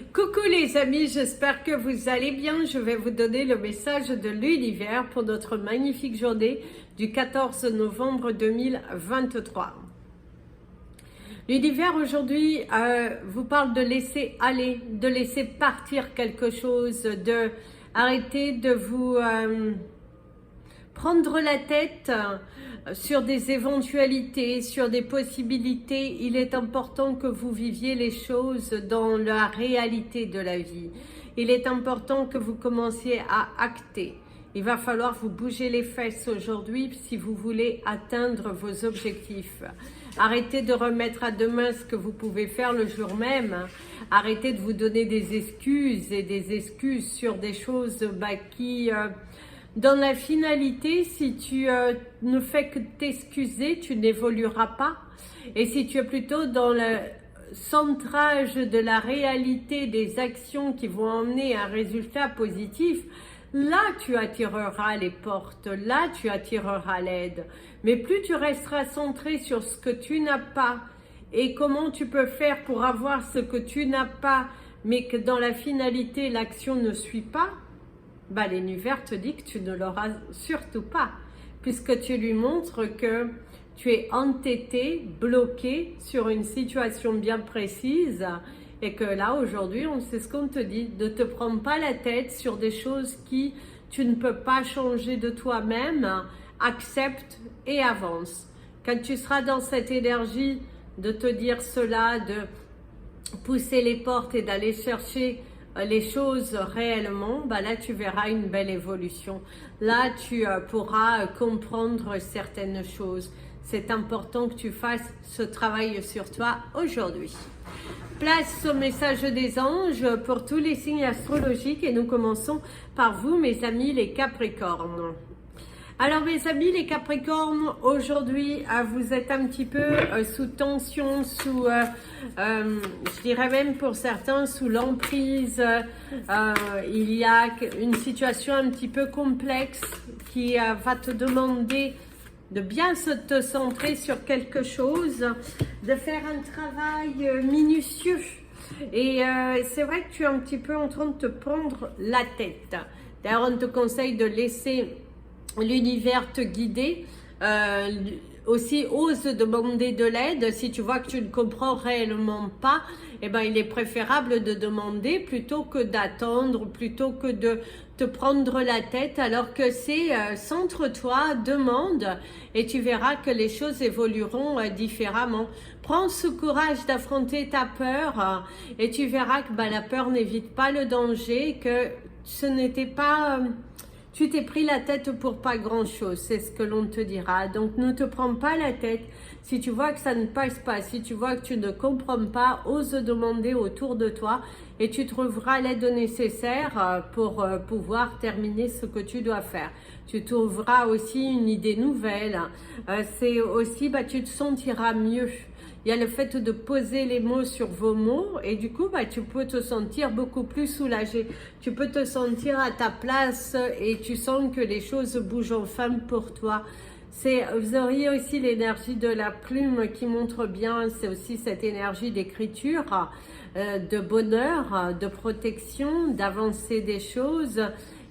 Coucou les amis, j'espère que vous allez bien. Je vais vous donner le message de l'univers pour notre magnifique journée du 14 novembre 2023. L'univers aujourd'hui vous parle de laisser aller, de laisser partir quelque chose, de arrêter de vous prendre la tête sur des éventualités, sur des possibilités. Il est important que vous viviez les choses dans la réalité de la vie. Il est important que vous commenciez à acter. Il va falloir vous bouger les fesses aujourd'hui si vous voulez atteindre vos objectifs. Arrêtez de remettre à demain ce que vous pouvez faire le jour même. Arrêtez de vous donner des excuses et des excuses sur des choses qui... dans la finalité, si tu ne fais que t'excuser, tu n'évolueras pas. Et si tu es plutôt dans le centrage de la réalité des actions qui vont emmener un résultat positif, là tu attireras les portes, là tu attireras l'aide. Mais plus tu resteras centré sur ce que tu n'as pas et comment tu peux faire pour avoir ce que tu n'as pas, mais que dans la finalité l'action ne suit pas, l'univers te dit que tu ne l'auras surtout pas, puisque tu lui montres que tu es entêté, bloqué sur une situation bien précise et que là aujourd'hui on sait ce qu'on te dit, ne te prends pas la tête sur des choses qui tu ne peux pas changer de toi-même, accepte et avance. Quand tu seras dans cette énergie de te dire cela, de pousser les portes et d'aller chercher les choses réellement, là tu verras une belle évolution. Là tu pourras comprendre certaines choses. C'est important que tu fasses ce travail sur toi aujourd'hui. Place au message des anges pour tous les signes astrologiques et nous commençons par vous mes amis les Capricornes. Alors mes amis les Capricornes, aujourd'hui vous êtes un petit peu sous tension, sous, je dirais même pour certains, sous l'emprise. Il y a une situation un petit peu complexe qui va te demander de bien te centrer sur quelque chose, de faire un travail minutieux. Et c'est vrai que tu es un petit peu en train de te prendre la tête. D'ailleurs on te conseille de laisser l'univers te guider, aussi ose demander de l'aide si tu vois que tu ne comprends réellement pas. Il est préférable de demander plutôt que d'attendre, plutôt que de te prendre la tête, alors que c'est centre-toi, demande et tu verras que les choses évolueront différemment. Prends ce courage d'affronter ta peur et tu verras que la peur n'évite pas le danger, que ce n'était pas... tu t'es pris la tête pour pas grand chose, c'est ce que l'on te dira. Donc ne te prends pas la tête. Si tu vois que ça ne passe pas, si tu vois que tu ne comprends pas, ose demander autour de toi et tu trouveras l'aide nécessaire pour pouvoir terminer ce que tu dois faire. Tu trouveras aussi une idée nouvelle. C'est aussi, tu te sentiras mieux. Il y a le fait de poser les mots sur vos mots et du coup, tu peux te sentir beaucoup plus soulagé. Tu peux te sentir à ta place et tu sens que les choses bougent enfin pour toi. Vous auriez aussi l'énergie de la plume qui montre bien, c'est aussi cette énergie d'écriture, de bonheur, de protection, d'avancer des choses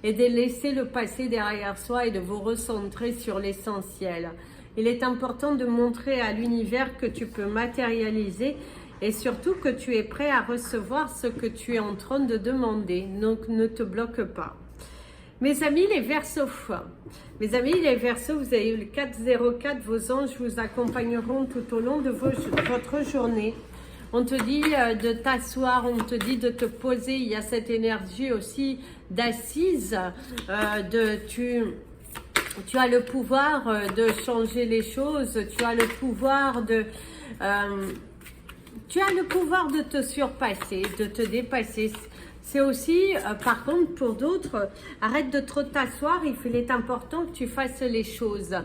et de laisser le passé derrière soi et de vous recentrer sur l'essentiel. Il est important de montrer à l'univers que tu peux matérialiser et surtout que tu es prêt à recevoir ce que tu es en train de demander. Donc ne te bloque pas. Mes amis les Verseaux, vous avez eu le 404, vos anges vous accompagneront tout au long de votre journée. On te dit de t'asseoir, on te dit de te poser, il y a cette énergie aussi d'assise, tu as le pouvoir de changer les choses, tu as le pouvoir de te surpasser, de te dépasser. C'est aussi, par contre, pour d'autres, arrête de trop t'asseoir, il est important que tu fasses les choses,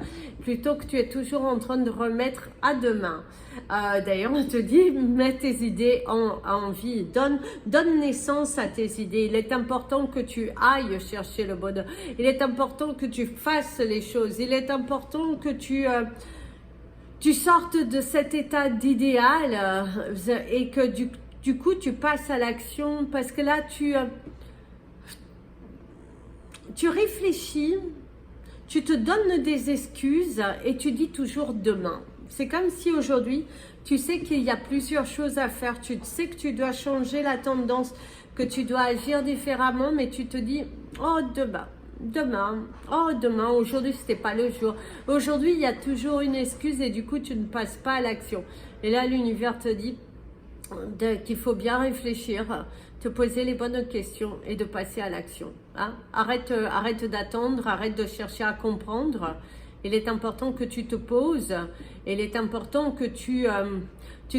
plutôt que tu es toujours en train de remettre à demain. D'ailleurs, on te dit, mets tes idées en vie, donne naissance à tes idées. Il est important que tu ailles chercher le bonheur, il est important que tu fasses les choses, il est important que tu sortes de cet état d'idéal et que Du coup, tu passes à l'action parce que là, tu réfléchis, tu te donnes des excuses et tu dis toujours demain. C'est comme si aujourd'hui, tu sais qu'il y a plusieurs choses à faire, tu sais que tu dois changer la tendance, que tu dois agir différemment, mais tu te dis, oh demain, oh demain, aujourd'hui c'était pas le jour. Aujourd'hui, il y a toujours une excuse et du coup, tu ne passes pas à l'action. Et là, l'univers te dit qu'il faut bien réfléchir, te poser les bonnes questions et de passer à l'action. Hein? Arrête d'attendre, arrête de chercher à comprendre. Il est important que tu te poses. Il est important que tu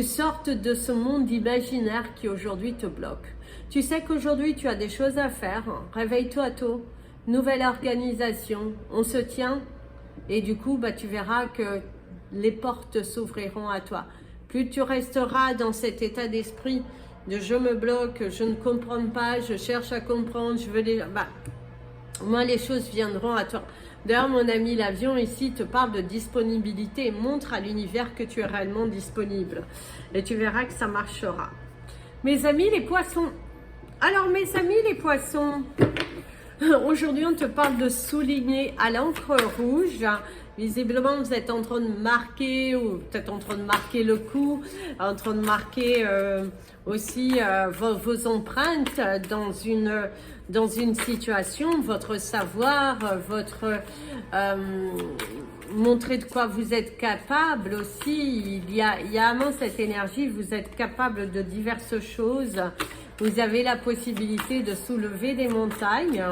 sortes de ce monde imaginaire qui aujourd'hui te bloque. Tu sais qu'aujourd'hui tu as des choses à faire. Réveille-toi tôt. Nouvelle organisation. On se tient. Et du coup, tu verras que les portes s'ouvriront à toi. Plus tu resteras dans cet état d'esprit de je me bloque, je ne comprends pas, je cherche à comprendre, je veux les... moi, les choses viendront à toi. D'ailleurs, mon ami, l'avion ici te parle de disponibilité. Montre à l'univers que tu es réellement disponible. Et tu verras que ça marchera. Mes amis, les poissons. Alors, mes amis, les poissons. Aujourd'hui, on te parle de souligner à l'encre rouge. Visiblement, vous êtes en train de marquer, ou peut-être en train de marquer le coup, en train de marquer aussi vos empreintes dans une situation, votre savoir, votre montrer de quoi vous êtes capable aussi. Il y a vraiment cette énergie, vous êtes capable de diverses choses. Vous avez la possibilité de soulever des montagnes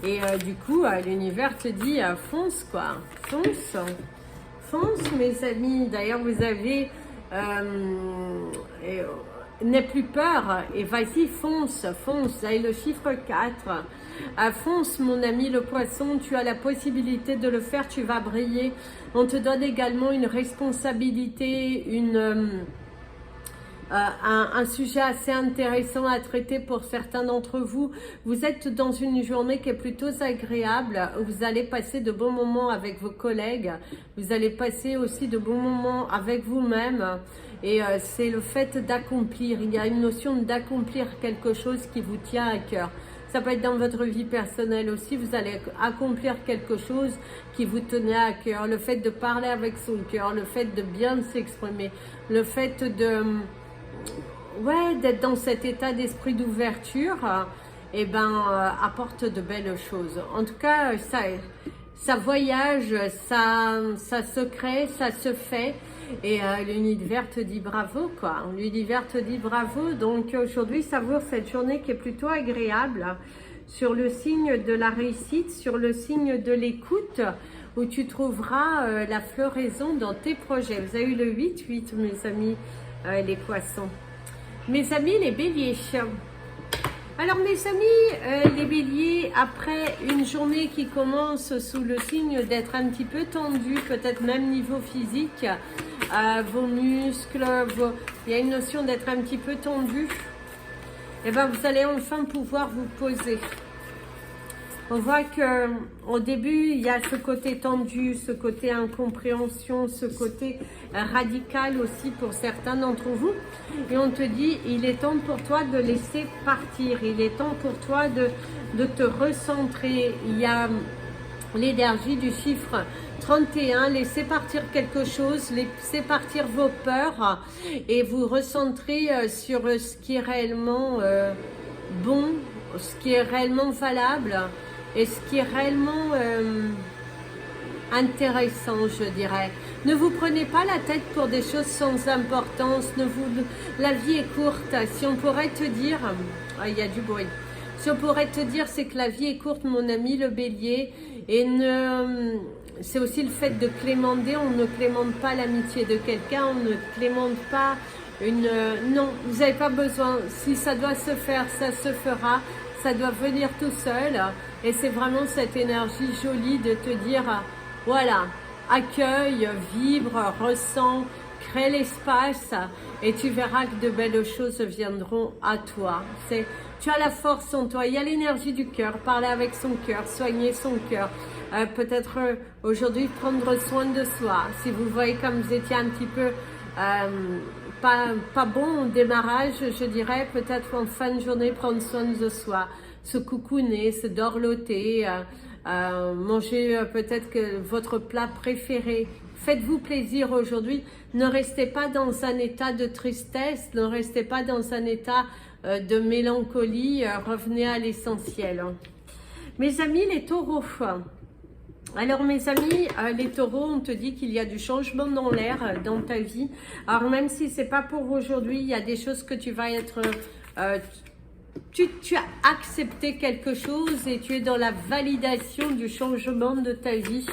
et du coup, l'univers te dit fonce quoi, fonce mes amis. D'ailleurs, vous avez n'aie plus peur et vas-y, fonce. Là est le chiffre 4. Fonce mon ami le poisson, tu as la possibilité de le faire, tu vas briller. On te donne également une responsabilité, un sujet assez intéressant à traiter pour certains d'entre vous. Vous êtes dans une journée qui est plutôt agréable. Vous allez passer de bons moments avec vos collègues. Vous allez passer aussi de bons moments avec vous-même. Et c'est le fait d'accomplir. Il y a une notion d'accomplir quelque chose qui vous tient à cœur. Ça peut être dans votre vie personnelle aussi. Vous allez accomplir quelque chose qui vous tenait à cœur. Le fait de parler avec son cœur, le fait de bien s'exprimer, le fait d'être dans cet état d'esprit d'ouverture, apporte de belles choses. En tout cas, ça voyage, ça se crée, ça se fait. Et l'univers te dit bravo quoi. L'univers te dit bravo. Donc aujourd'hui, savoure cette journée qui est plutôt agréable sur le signe de la réussite, sur le signe de l'écoute, où tu trouveras la floraison dans tes projets. Vous avez eu le 8-8, mes amis, les poissons. Mes amis, les béliers. Alors mes amis, les béliers, après une journée qui commence sous le signe d'être un petit peu tendu, peut-être même niveau physique, vos muscles, il y a une notion d'être un petit peu tendu, et vous allez enfin pouvoir vous poser. On voit que au début, il y a ce côté tendu, ce côté incompréhension, ce côté radical aussi pour certains d'entre vous. Et on te dit, il est temps pour toi de laisser partir. Il est temps pour toi de te recentrer. Il y a l'énergie du chiffre 31. Laissez partir quelque chose, laissez partir vos peurs et vous recentrer sur ce qui est réellement bon, ce qui est réellement valable. Et ce qui est réellement intéressant, je dirais. Ne vous prenez pas la tête pour des choses sans importance. La vie est courte. Si on pourrait te dire... il y a du bruit. Si on pourrait te dire, c'est que la vie est courte, mon ami, le bélier. Et c'est aussi le fait de clémenter. On ne clémente pas l'amitié de quelqu'un. On ne clémente pas non, vous n'avez pas besoin. Si ça doit se faire, ça se fera. Ça doit venir tout seul. Et c'est vraiment cette énergie jolie de te dire, voilà, accueille, vibre, ressens, crée l'espace et tu verras que de belles choses viendront à toi. Tu as la force en toi, il y a l'énergie du cœur, parler avec son cœur, soigner son cœur. Peut-être aujourd'hui prendre soin de soi. Si vous voyez comme vous étiez un petit peu pas bon au démarrage, je dirais. Peut-être en fin de journée, prendre soin de soi, se coucouner, se dorloter, manger peut-être que votre plat préféré. Faites-vous plaisir aujourd'hui. Ne restez pas dans un état de tristesse, ne restez pas dans un état de mélancolie. Revenez à l'essentiel. Mes amis, les taureaux. Alors mes amis, les taureaux, on te dit qu'il y a du changement dans l'air, dans ta vie. Alors même si c'est pas pour aujourd'hui, il y a des choses que tu vas être... tu as accepté quelque chose et tu es dans la validation du changement de ta vie.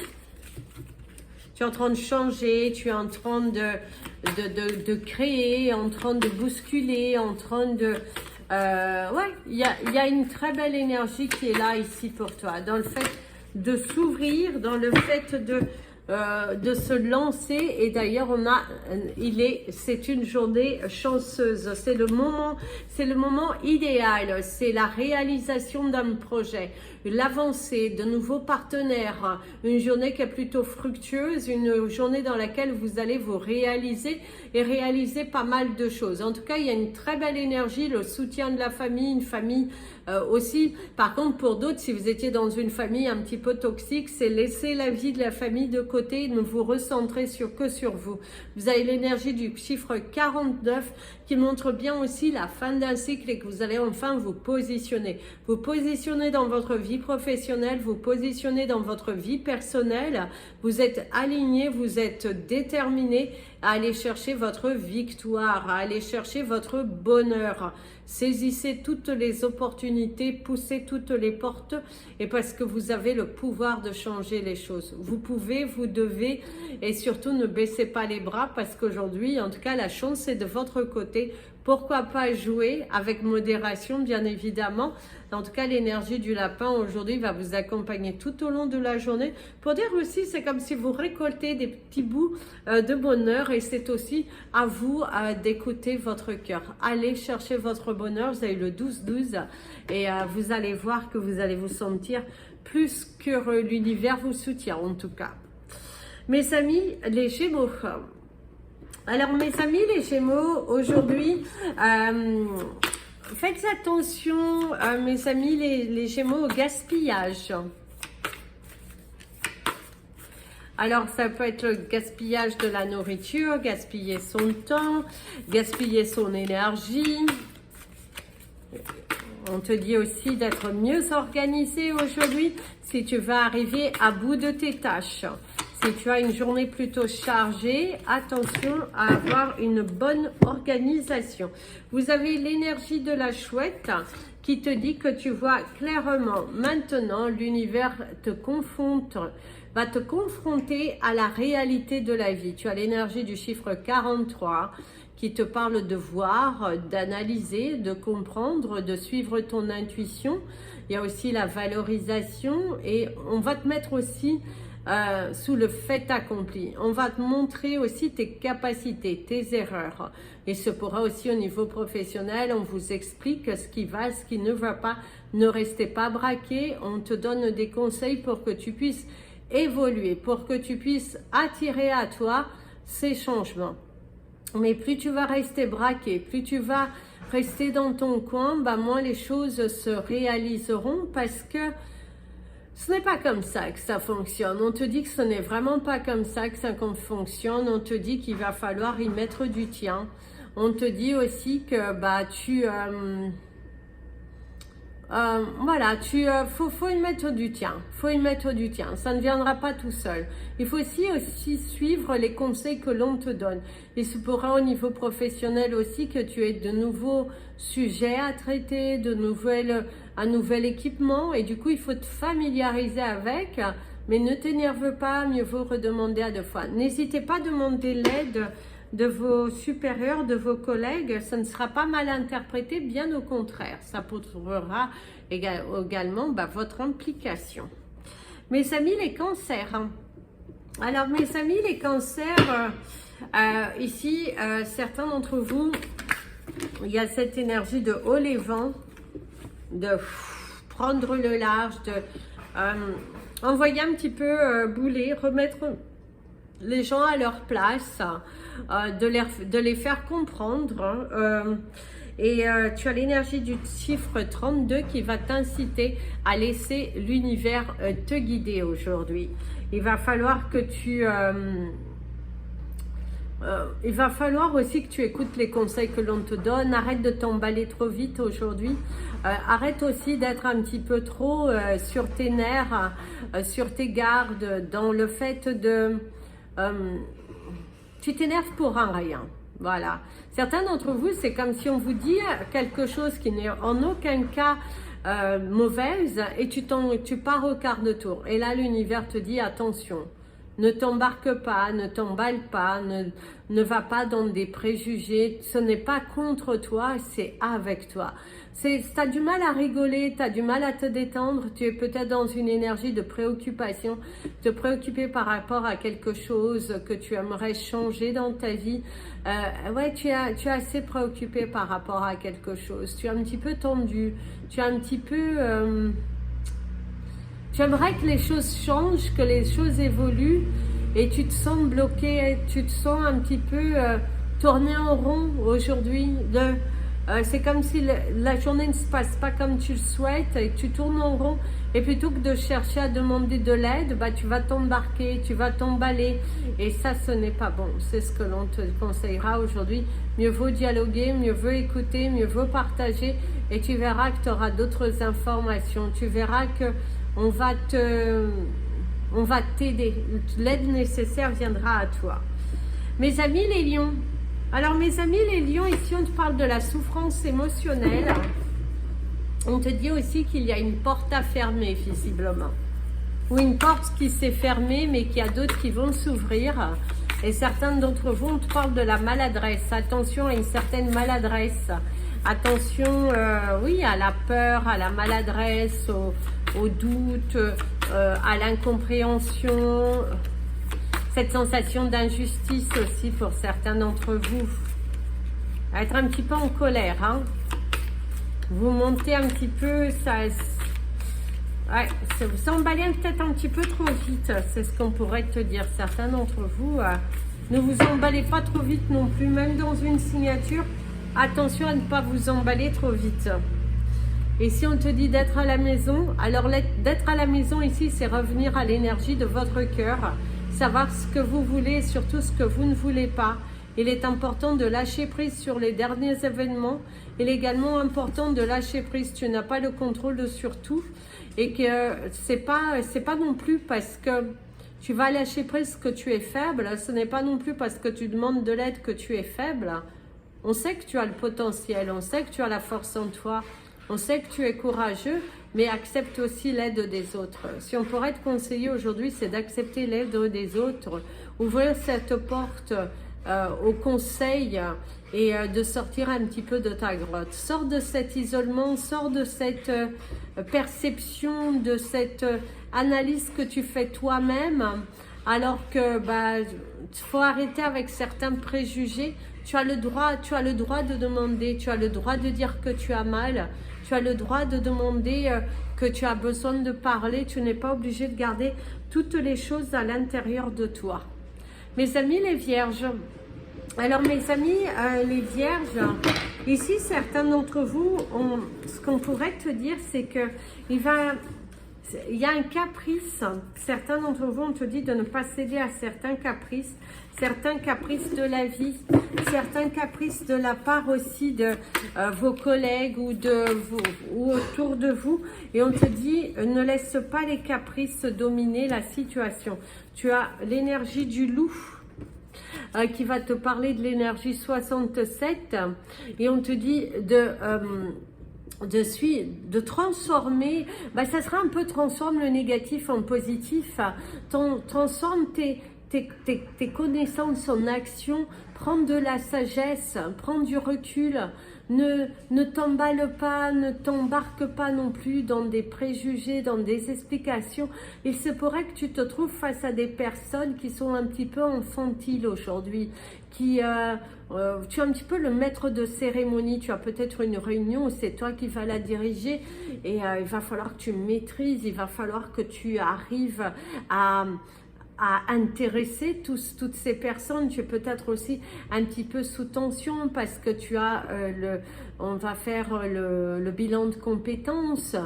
Tu es en train de changer, tu es en train de créer, en train de bousculer, en train de... ouais, il y a une très belle énergie qui est là ici pour toi. Dans le fait de s'ouvrir, dans le fait de se lancer. Et d'ailleurs, c'est une journée chanceuse. C'est le moment idéal. C'est la réalisation d'un projet, l'avancée, de nouveaux partenaires. Une journée qui est plutôt fructueuse, une journée dans laquelle vous allez vous réaliser et réaliser pas mal de choses. En tout cas, il y a une très belle énergie, le soutien de la famille, une famille aussi. Par contre, pour d'autres, si vous étiez dans une famille un petit peu toxique, c'est laisser la vie de la famille de côté et ne vous recentrer que sur vous. Vous avez l'énergie du chiffre 49 qui montre bien aussi la fin d'un cycle et que vous allez enfin vous positionner. Vous positionnez dans votre vie professionnelle, vous positionnez dans votre vie personnelle. Vous êtes aligné, vous êtes déterminé à aller chercher votre victoire, à aller chercher votre bonheur. Saisissez toutes les opportunités, poussez toutes les portes et parce que vous avez le pouvoir de changer les choses. Vous pouvez, vous devez et surtout ne baissez pas les bras parce qu'aujourd'hui, en tout cas, la chance est de votre côté. Pourquoi pas jouer avec modération, bien évidemment. En tout cas, l'énergie du lapin aujourd'hui va vous accompagner tout au long de la journée. Pour dire aussi, c'est comme si vous récoltez des petits bouts de bonheur et c'est aussi à vous d'écouter votre cœur. Allez chercher votre bonheur. Vous avez le 12-12 et vous allez voir que vous allez vous sentir plus qu'heureux. L'univers vous soutient en tout cas. Mes amis, les Gémeaux. Alors mes amis les Gémeaux, aujourd'hui, faites attention mes amis les Gémeaux au gaspillage. Alors ça peut être le gaspillage de la nourriture, gaspiller son temps, gaspiller son énergie. On te dit aussi d'être mieux organisé aujourd'hui si tu vas arriver à bout de tes tâches. Si tu as une journée plutôt chargée, attention à avoir une bonne organisation. Vous avez l'énergie de la chouette qui te dit que tu vois clairement maintenant l'univers va te confronter à la réalité de la vie. Tu as l'énergie du chiffre 43 qui te parle de voir, d'analyser, de comprendre, de suivre ton intuition. Il y a aussi la valorisation et on va te mettre aussi sous le fait accompli. On va te montrer aussi tes capacités, tes erreurs. Et ce pourra aussi au niveau professionnel, on vous explique ce qui va, ce qui ne va pas. Ne restez pas braqué, on te donne des conseils pour que tu puisses évoluer, pour que tu puisses attirer à toi ces changements. Mais plus tu vas rester braqué, plus tu vas rester dans ton coin, moins les choses se réaliseront parce que ce n'est pas comme ça que ça fonctionne. On te dit que ce n'est vraiment pas comme ça que ça fonctionne. On te dit qu'il va falloir y mettre du tien. On te dit aussi que voilà, faut y mettre du tien. Faut y mettre du tien. Ça ne viendra pas tout seul. Il faut aussi suivre les conseils que l'on te donne. Il se pourra au niveau professionnel aussi que tu aies de nouveaux sujets à traiter, un nouvel équipement et du coup il faut te familiariser avec. Mais ne t'énerve pas, mieux vaut redemander à deux fois. N'hésitez pas à demander l'aide de vos supérieurs, de vos collègues, ça ne sera pas mal interprété, bien au contraire, ça prouvera également votre implication. Mes amis les cancers, alors mes amis les cancers, ici certains d'entre vous, il y a cette énergie de haut les vents, de prendre le large, de envoyer un petit peu bouler, remettre les gens à leur place, de les faire comprendre. Tu as l'énergie du chiffre 32 qui va t'inciter à laisser l'univers te guider aujourd'hui. Il va falloir que il va falloir aussi que tu écoutes les conseils que l'on te donne. Arrête de t'emballer trop vite aujourd'hui. Arrête aussi d'être un petit peu trop sur tes nerfs, sur tes gardes, dans le fait de... tu t'énerves pour un rien. Voilà. Certains d'entre vous, c'est comme si on vous dit quelque chose qui n'est en aucun cas mauvaise et tu pars au quart de tour. Et là, l'univers te dit attention. Ne t'embarque pas, ne t'emballe pas, ne va pas dans des préjugés. Ce n'est pas contre toi, c'est avec toi. Tu as du mal à rigoler, tu as du mal à te détendre, tu es peut-être dans une énergie de préoccupation, te préoccuper par rapport à quelque chose que tu aimerais changer dans ta vie. Ouais, tu es assez préoccupé par rapport à quelque chose. Tu es un petit peu tendu, tu es un petit peu... tu aimerais que les choses changent, que les choses évoluent et tu te sens bloqué, tu te sens un petit peu tourné en rond aujourd'hui. C'est comme si la journée ne se passe pas comme tu le souhaites et que tu tournes en rond. Et plutôt que de chercher à demander de l'aide, bah, tu vas t'embarquer, tu vas t'emballer. Et ça, ce n'est pas bon. C'est ce que l'on te conseillera aujourd'hui. Mieux vaut dialoguer, mieux vaut écouter, mieux vaut partager. Et tu verras que tu auras d'autres informations. Tu verras que on va t'aider. L'aide nécessaire viendra à toi. Mes amis les lions. Alors mes amis les lions, ici on te parle de la souffrance émotionnelle. On te dit aussi qu'il y a une porte à fermer visiblement. Ou une porte qui s'est fermée mais qu'il y a d'autres qui vont s'ouvrir. Et certains d'entre vous, on te parle de la maladresse. Attention à une certaine maladresse. Attention, oui, à la peur, à la maladresse, au doute, à l'incompréhension, cette sensation d'injustice aussi pour certains d'entre vous. À être un petit peu en colère, hein. Vous montez un petit peu, ouais, vous emballez peut-être un petit peu trop vite, c'est ce qu'on pourrait te dire. Certains d'entre vous, ne vous emballez pas trop vite non plus, même dans une signature. Attention à ne pas vous emballer trop vite. Et si on te dit d'être à la maison, alors d'être à la maison ici, c'est revenir à l'énergie de votre cœur, savoir ce que vous voulez et surtout ce que vous ne voulez pas. Il est important de lâcher prise sur les derniers événements. Il est également important de lâcher prise. Tu n'as pas le contrôle sur tout et que c'est pas non plus parce que tu vas lâcher prise que tu es faible. Ce n'est pas non plus parce que tu demandes de l'aide que tu es faible. On sait que tu as le potentiel, on sait que tu as la force en toi, on sait que tu es courageux, mais accepte aussi l'aide des autres. Si on pourrait te conseiller aujourd'hui, c'est d'accepter l'aide des autres, ouvrir cette porte au conseil et de sortir un petit peu de ta grotte. Sors de cet isolement, sors de cette perception, de cette analyse que tu fais toi-même, alors que faut arrêter avec certains préjugés. Tu as le droit de demander, tu as le droit de dire que tu as mal, tu as le droit de demander que tu as besoin de parler, tu n'es pas obligé de garder toutes les choses à l'intérieur de toi. Mes amis les vierges, alors mes amis les vierges, ici certains d'entre vous, ce qu'on pourrait te dire c'est que il y a un caprice. Certains d'entre vous, on te dit de ne pas céder à certains caprices de la vie, certains caprices de la part aussi de vos collègues ou autour de vous. Et on te dit, ne laisse pas les caprices dominer la situation. Tu as l'énergie du loup qui va te parler de l'énergie 67 et on te dit de transformer, ça sera un peu transforme le négatif en positif, transforme tes connaissances en action, prends de la sagesse, prends du recul, ne t'emballe pas, ne t'embarque pas non plus dans des préjugés, dans des explications. Il se pourrait que tu te trouves face à des personnes qui sont un petit peu infantiles aujourd'hui, tu es un petit peu le maître de cérémonie, tu as peut-être une réunion où c'est toi qui vas la diriger et il va falloir que tu maîtrises, il va falloir que tu arrives à à intéresser toutes ces personnes. Tu es peut-être aussi un petit peu sous tension parce que tu as on va faire le bilan de compétences.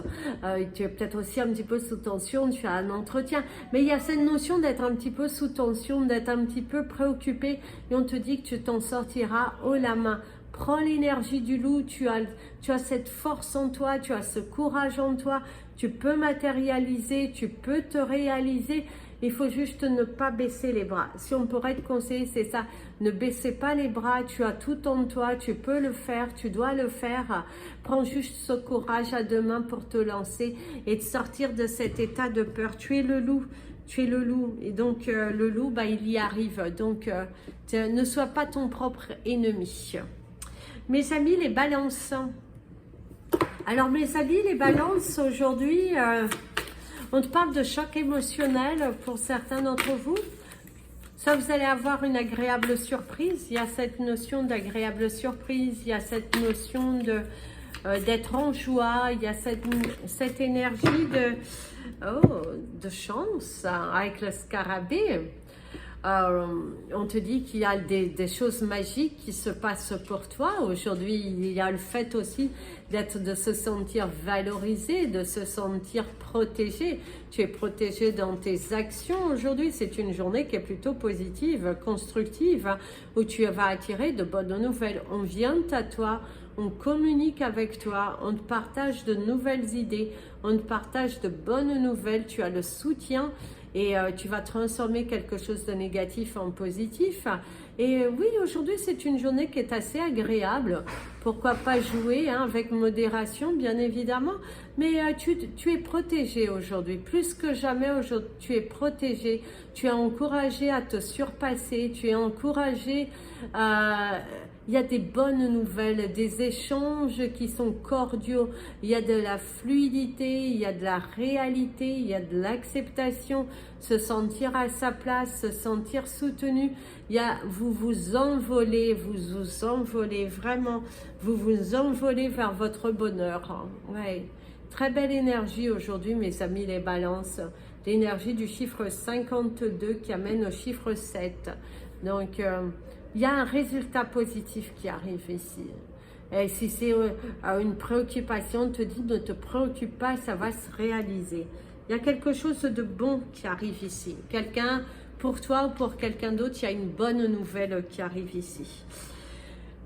Tu es peut-être aussi un petit peu sous tension, tu as un entretien. Mais il y a cette notion d'être un petit peu sous tension, d'être un petit peu préoccupé et on te dit que tu t'en sortiras haut la main. Prends l'énergie du loup, tu as cette force en toi, tu as ce courage en toi, tu peux matérialiser, tu peux te réaliser. Il faut juste ne pas baisser les bras. Si on pourrait te conseiller, c'est ça. Ne baissez pas les bras, tu as tout en toi, tu peux le faire, tu dois le faire. Prends juste ce courage à deux mains pour te lancer et de sortir de cet état de peur. Tu es le loup. Tu es le loup et donc le loup, bah, il y arrive. Donc ne sois pas ton propre ennemi. Mes amis les balances. Alors mes amis les balances, aujourd'hui, on te parle de choc émotionnel pour certains d'entre vous. Ça, vous allez avoir une agréable surprise. Il y a cette notion d'agréable surprise, il y a cette notion d'être en joie, il y a cette énergie de chance avec le scarabée. On te dit qu'il y a des choses magiques qui se passent pour toi. Aujourd'hui, il y a le fait aussi de se sentir valorisé, de se sentir protégé. Tu es protégé dans tes actions. Aujourd'hui, c'est une journée qui est plutôt positive, constructive, où tu vas attirer de bonnes nouvelles. On vient à toi, on communique avec toi, on te partage de nouvelles idées, on te partage de bonnes nouvelles. Tu as le soutien et tu vas transformer quelque chose de négatif en positif. Et oui, aujourd'hui, c'est une journée qui est assez agréable. Pourquoi pas jouer avec modération, bien évidemment. Mais tu es protégé aujourd'hui. Plus que jamais, aujourd'hui, tu es protégé. Tu es encouragé à te surpasser. Tu es encouragé à... Il y a des bonnes nouvelles, des échanges qui sont cordiaux, il y a de la fluidité, il y a de la réalité, il y a de l'acceptation, se sentir à sa place, se sentir soutenu. Vous vous envolez vraiment, vous vous envolez vers votre bonheur. Ouais. Très belle énergie aujourd'hui, mes amis les balances. L'énergie du chiffre 52 qui amène au chiffre 7. Donc... il y a un résultat positif qui arrive ici. Et si c'est une préoccupation, on te dit ne te préoccupe pas, ça va se réaliser. Il y a quelque chose de bon qui arrive ici. Quelqu'un, pour toi ou pour quelqu'un d'autre, il y a une bonne nouvelle qui arrive ici.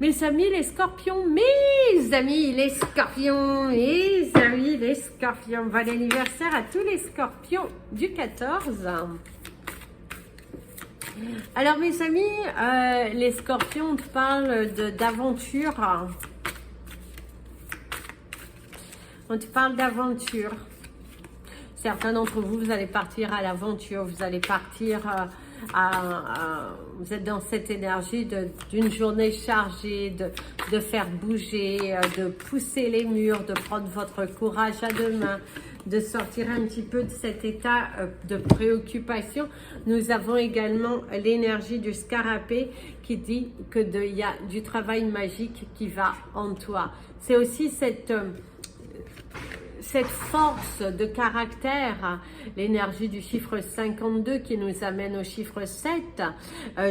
Mes amis les scorpions, mes amis les scorpions, mes amis les scorpions. Bon anniversaire à tous les scorpions du 14. Alors mes amis, les scorpions, on te parle d'aventure. On te parle d'aventure. Certains d'entre vous, vous allez partir à l'aventure, vous allez partir vous êtes dans cette énergie d'une journée chargée, de faire bouger, de pousser les murs, de prendre votre courage à deux mains, de sortir un petit peu de cet état de préoccupation. Nous avons également l'énergie du scarabée qui dit qu'il y a du travail magique qui va en toi. C'est aussi cette force de caractère, l'énergie du chiffre 52 qui nous amène au chiffre 7.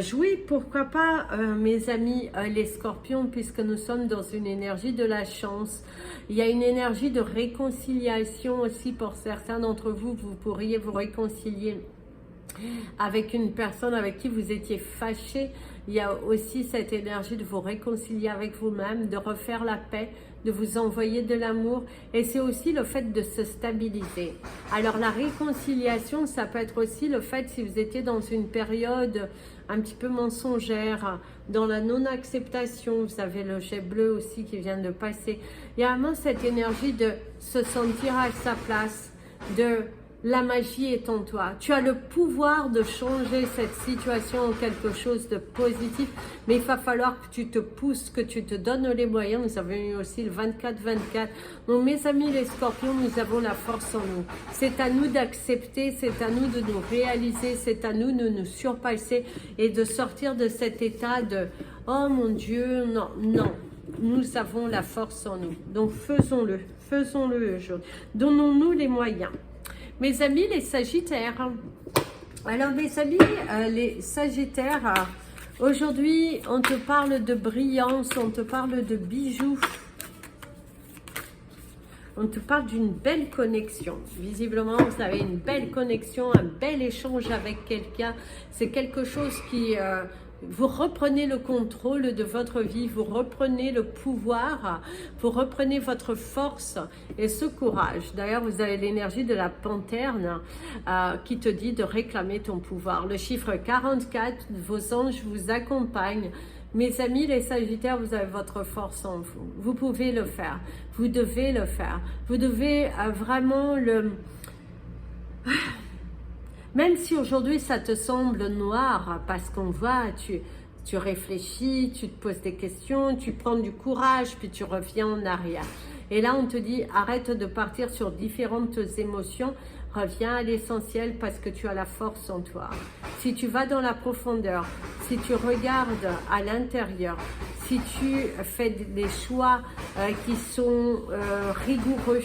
Jouez, pourquoi pas, mes amis les scorpions, puisque nous sommes dans une énergie de la chance. Il y a une énergie de réconciliation aussi pour certains d'entre vous. Vous pourriez vous réconcilier avec une personne avec qui vous étiez fâché. Il y a aussi cette énergie de vous réconcilier avec vous-même, de refaire la paix, de vous envoyer de l'amour. Et c'est aussi le fait de se stabiliser. Alors la réconciliation, ça peut être aussi le fait, si vous étiez dans une période un petit peu mensongère, dans la non-acceptation, vous avez le jet bleu aussi qui vient de passer. Il y a vraiment cette énergie de se sentir à sa place, de... La magie est en toi. Tu as le pouvoir de changer cette situation en quelque chose de positif, mais il va falloir que tu te pousses, que tu te donnes les moyens. Nous avons eu aussi le 24-24. Donc mes amis les scorpions, nous avons la force en nous. C'est à nous d'accepter, c'est à nous de nous réaliser, c'est à nous de nous surpasser et de sortir de cet état de « Oh mon Dieu, non, non ». Nous avons la force en nous. Donc faisons-le aujourd'hui. Donnons-nous les moyens. Mes amis les sagittaires, Alors mes amis, les Sagittaires, aujourd'hui on te parle de brillance, on te parle de bijoux, on te parle d'une belle connexion. Visiblement vous avez une belle connexion, un bel échange avec quelqu'un. C'est quelque chose qui... vous reprenez le contrôle de votre vie, vous reprenez le pouvoir, vous reprenez votre force et ce courage. D'ailleurs, vous avez l'énergie de la panthère qui te dit de réclamer ton pouvoir. Le chiffre 44, vos anges vous accompagnent. Mes amis, les Sagittaires, vous avez votre force en vous. Vous pouvez le faire. Vous devez le faire. Vous devez vraiment le... Même si aujourd'hui ça te semble noir, parce qu'on voit, tu réfléchis, tu te poses des questions, tu prends du courage, puis tu reviens en arrière. Et là, on te dit, arrête de partir sur différentes émotions, reviens à l'essentiel parce que tu as la force en toi. Si tu vas dans la profondeur, si tu regardes à l'intérieur, si tu fais des choix qui sont rigoureux,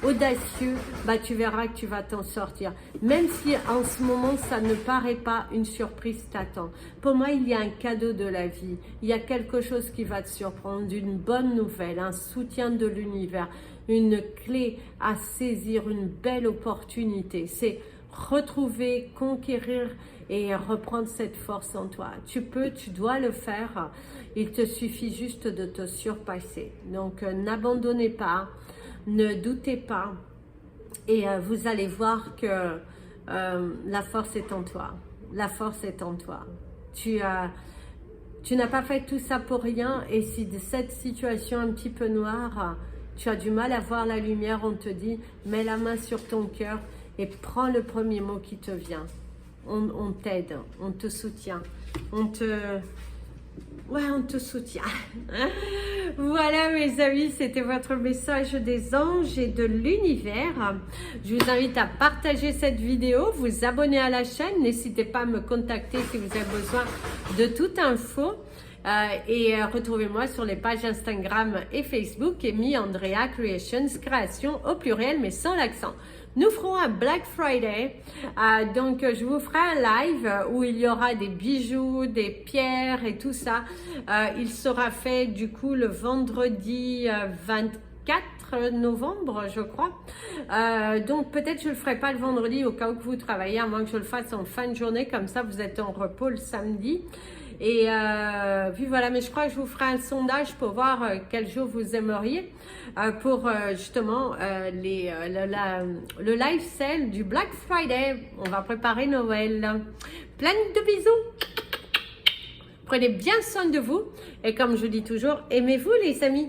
audacieux, bah tu verras que tu vas t'en sortir. Même si en ce moment ça ne paraît pas, une surprise t'attend. Pour moi, il y a un cadeau de la vie. Il y a quelque chose qui va te surprendre, une bonne nouvelle, un soutien de l'univers, une clé à saisir, une belle opportunité. C'est retrouver, conquérir et reprendre cette force en toi. Tu peux, tu dois le faire. Il te suffit juste de te surpasser. Donc n'abandonnez pas. Ne doutez pas et vous allez voir que la force est en toi. La force est en toi. Tu n'as pas fait tout ça pour rien et si de cette situation un petit peu noire, tu as du mal à voir la lumière, on te dit, mets la main sur ton cœur et prends le premier mot qui te vient. On t'aide, on te soutient, on te soutient. Voilà mes amis, c'était votre message des anges et de l'univers. Je vous invite à partager cette vidéo, vous abonner à la chaîne. N'hésitez pas à me contacter si vous avez besoin de toute info. Et retrouvez-moi sur les pages Instagram et Facebook, Amy Andrea Creations, création au pluriel mais sans l'accent. Nous ferons un Black Friday, donc je vous ferai un live où il y aura des bijoux, des pierres et tout ça. Il sera fait du coup le vendredi 24 novembre, je crois. Donc peut-être je ne le ferai pas le vendredi au cas où vous travaillez, à moins que je le fasse en fin de journée, comme ça vous êtes en repos le samedi. Et puis voilà, mais je crois que je vous ferai un sondage pour voir quel jour vous aimeriez pour justement le live sale du Black Friday. On va préparer Noël. Plein de bisous. Prenez bien soin de vous et comme je dis toujours, aimez-vous les amis.